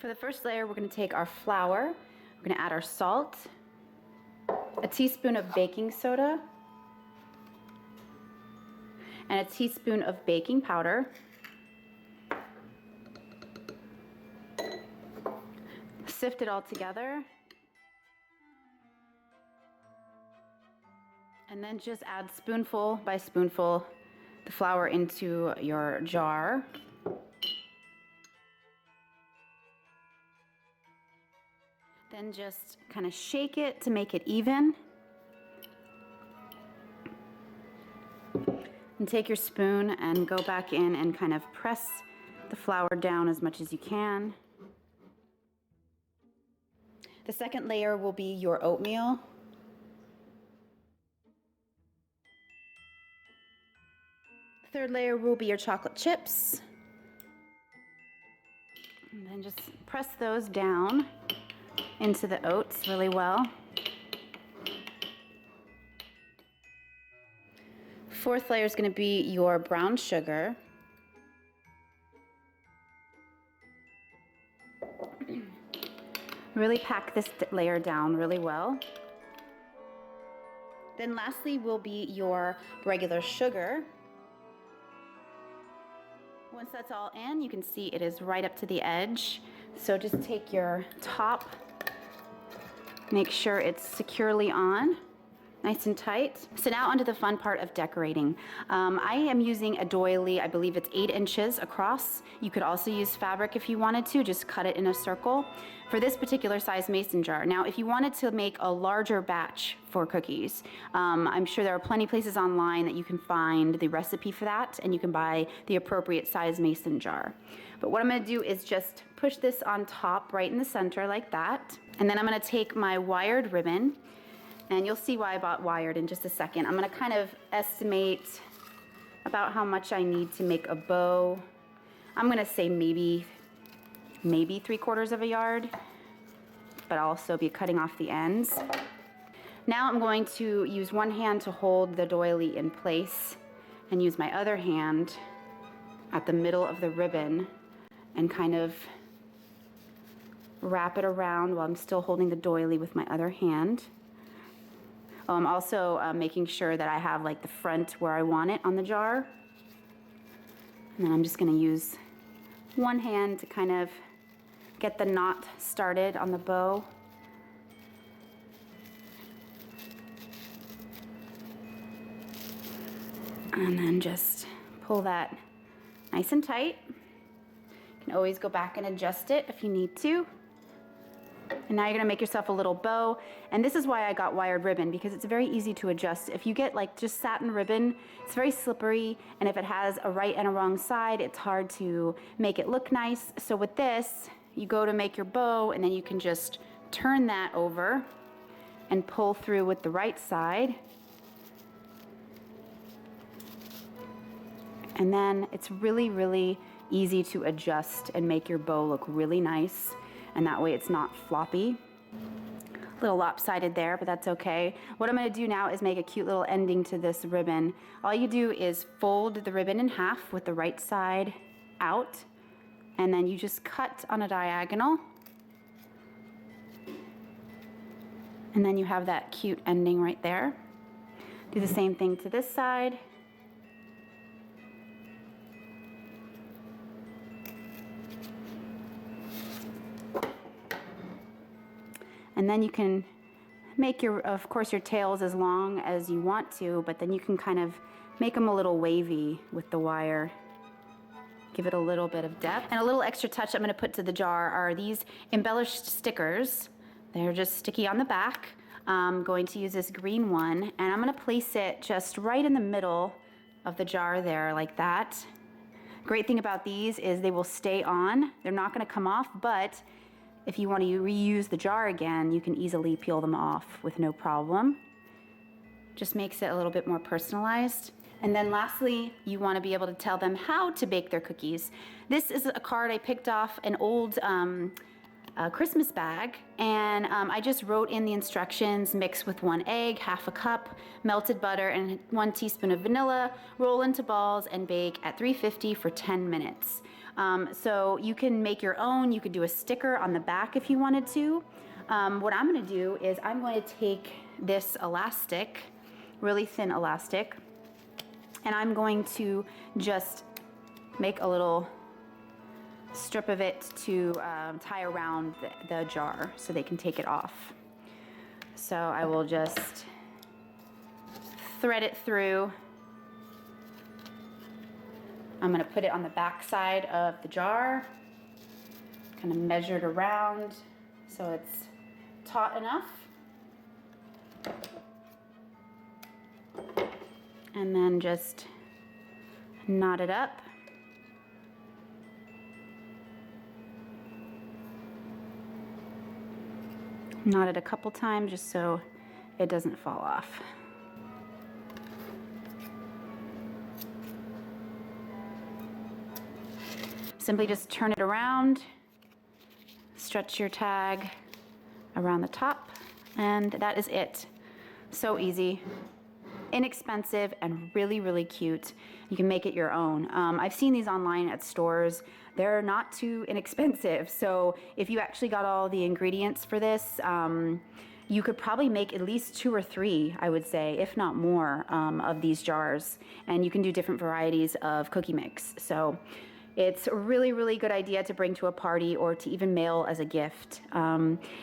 For the first layer, we're going to take our flour, we're going to add our salt, a teaspoon of baking soda, and a teaspoon of baking powder. Sift it all together. And then just add spoonful by spoonful the flour into your jar. Then just kind of shake it to make it even. And take your spoon and go back in and kind of press the flour down as much as you can. The second layer will be your oatmeal. The third layer will be your chocolate chips. And then just press those down into the oats really well. Fourth layer is going to be your brown sugar. Really pack this layer down really well. Then lastly will be your regular sugar. Once that's all in, you can see it is right up to the edge. So just take your top, make sure it's securely on, nice and tight. So now onto the fun part of decorating. I am using a doily, I believe it's 8 inches across. You could also use fabric if you wanted to, just cut it in a circle. For this particular size mason jar. Now, if you wanted to make a larger batch for cookies, I'm sure there are plenty of places online that you can find the recipe for that, and you can buy the appropriate size mason jar. But what I'm gonna do is just push this on top right in the center like that, and then I'm gonna take my wired ribbon, and you'll see why I bought wired in just a second. I'm gonna kind of estimate about how much I need to make a bow. I'm gonna say maybe 3/4 of a yard, but I'll also be cutting off the ends. Now I'm going to use one hand to hold the doily in place and use my other hand at the middle of the ribbon and kind of wrap it around while I'm still holding the doily with my other hand. I'm also making sure that I have like the front where I want it on the jar. And then I'm just gonna use one hand to kind of get the knot started on the bow. And then just pull that nice and tight. You can always go back and adjust it if you need to. And now you're gonna make yourself a little bow. And this is why I got wired ribbon, because it's very easy to adjust. If you get like just satin ribbon, it's very slippery. And if it has a right and a wrong side, it's hard to make it look nice. So with this, you go to make your bow and then you can just turn that over and pull through with the right side. And then it's really, really easy to adjust and make your bow look really nice. And that way it's not floppy. A little lopsided there, but that's okay. What I'm gonna do now is make a cute little ending to this ribbon. All you do is fold the ribbon in half with the right side out, and then you just cut on a diagonal. And then you have that cute ending right there. Do the same thing to this side. And then you can make of course, your tails as long as you want to, but then you can kind of make them a little wavy with the wire. Give it a little bit of depth. And a little extra touch I'm gonna put to the jar are these embellished stickers. They're just sticky on the back. I'm going to use this green one, and I'm gonna place it just right in the middle of the jar there, like that. Great thing about these is they will stay on. They're not gonna come off, but if you want to reuse the jar again, you can easily peel them off with no problem. Just makes it a little bit more personalized. And then lastly, you want to be able to tell them how to bake their cookies. This is a card I picked off an old Christmas bag, and I just wrote in the instructions: mix with 1 egg, 1/2 cup, melted butter, and 1 teaspoon of vanilla, roll into balls and bake at 350 for 10 minutes. So you can make your own. You could do a sticker on the back if you wanted to. What I'm going to do is I'm going to take this elastic, really thin elastic, and I'm going to just make a little strip of it to tie around the jar so they can take it off. So I will just thread it through. I'm going to put it on the back side of the jar, kind of measure it around so it's taut enough. And then just knot it up. Knot it a couple times just so it doesn't fall off. Simply just turn it around, stretch your tag around the top, and that is it. So easy, inexpensive, and really, really cute. You can make it your own. I've seen these online at stores. They're not too inexpensive. So if you actually got all the ingredients for this, you could probably make at least 2 or 3, I would say, if not more, of these jars. And you can do different varieties of cookie mix. So it's a really, really good idea to bring to a party or to even mail as a gift.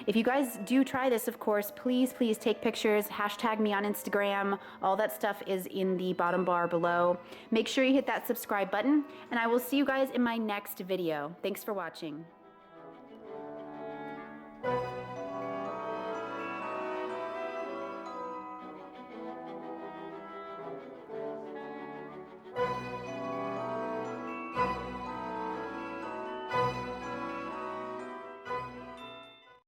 If you guys do try this, of course, please take pictures, hashtag me on Instagram. All that stuff is in the bottom bar below. Make sure you hit that subscribe button, and I will see you guys in my next video. Thanks for watching.